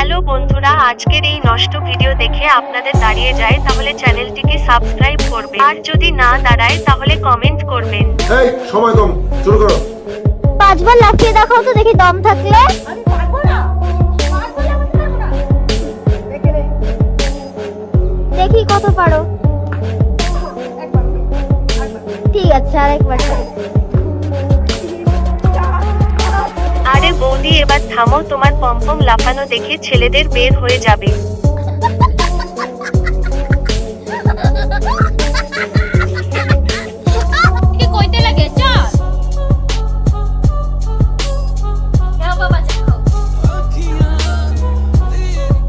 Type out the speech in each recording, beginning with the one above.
Hello বন্ধুরা, আজকের এই নষ্ট ভিডিও দেখে আপনাদের দাঁড়িয়ে যায় তাহলে চ্যানেলটিকে সাবস্ক্রাইব করবেন, আর যদি না দাঁড়ায় তাহলে কমেন্ট করবেন। এই সময় কম, শুরু করো। 5 বার লাফিয়ে দেখাও তো দেখি দম থাকলে। দেখি কত পারো। ঠিক আছে, আরেকবার। আরে বৌদি, এবার থামো, তোমার পম্পম লাফানো দেখে ছেলেদের বের হয়ে যাবে।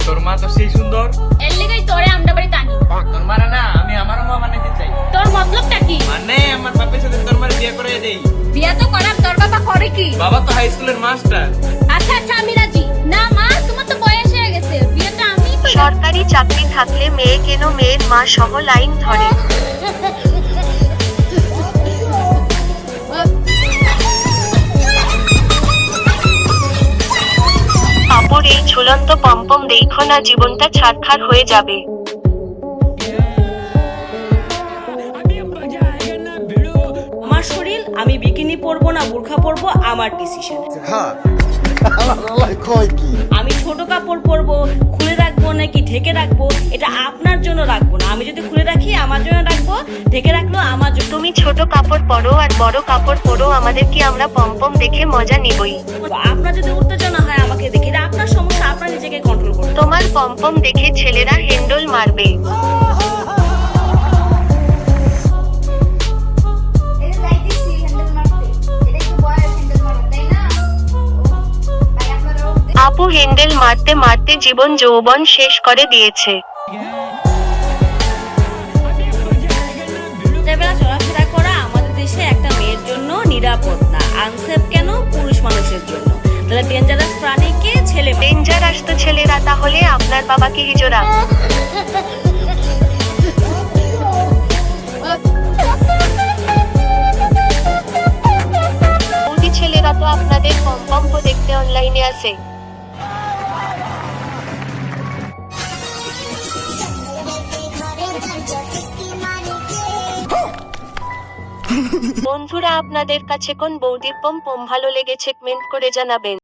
তোর মা তো সেই সুন্দর, এর লেগেই তোরে আমরা বাড়ি টানি। তোর মারা না, আমি আমারও মা বানাইতে চাই। তোর মতলবটা কি? মানে আমার বাপের সাথে তোর মার বিয়ে করে দেই। বিয়া তো করার তোর বাবা করে কি? বাবা তো হাই স্কুলের মাস্টার। আচ্ছা আচ্ছা, আমি রাজি। না মা, তোমার তো বয়স হয়ে গেছে, বিয়েটা আমি করব। সরকারি চাকরি থাকলে মেয়ে কেন মেয়ের মা সহ লাইন ধরে। অপর এই ঝুলন্ত পম্পম দেখো না, জীবনটা ছারখার হয়ে যাবে। আমার শরীর, আমি বিকিনি পরবো না বোরখা পরবো আমার ডিসিশন। আমি ছোট কাপড় পরবো, খুলে রাখবো নাকি ঢেকে রাখবো এটা আপনার জন্য রাখবো না। আমি যদি খুলে রাখি আমার জন্য রাখবো, ঢেকে রাখলো আমার জন্য। তুমি ছোট কাপড় পরো আর বড় কাপড় পরো, আমাদের কি, আমরা পম্পম দেখে মজা নিবই। আপনার যদি উত্তেজনা হয় আমাকে দেখে, এটা আপনার সমস্যা, আপনার নিজেকে কন্ট্রোল করুন। তোমার পম্পম দেখে ছেলেরা হ্যান্ডল মারবে। আপু হ্যান্ডেল মারতে মারতে জীবন যৌবন শেষ করে দিয়েছে। রাতেরবেলা চলাফেরা করা আমাদের দেশে একটা মেয়ের জন্য নিরাপদ না, আনসেফ কেন? পুরুষ মানুষের জন্য। তাহলে ডেঞ্জারাস প্রাণীকে ছেলে। ডেঞ্জারাস তো ছেলেরা, তাহলে আপনার বাবা কি হিজড়া? বৌদি, ছেলেরা তো আপনাদের পম্পম দেখতে অনলাইনে আছে। বন্ধুরা, আপনাদের কাছে কোন বৌদির পম্পম ভালো লেগেছে কমেন্ট করে জানাবেন।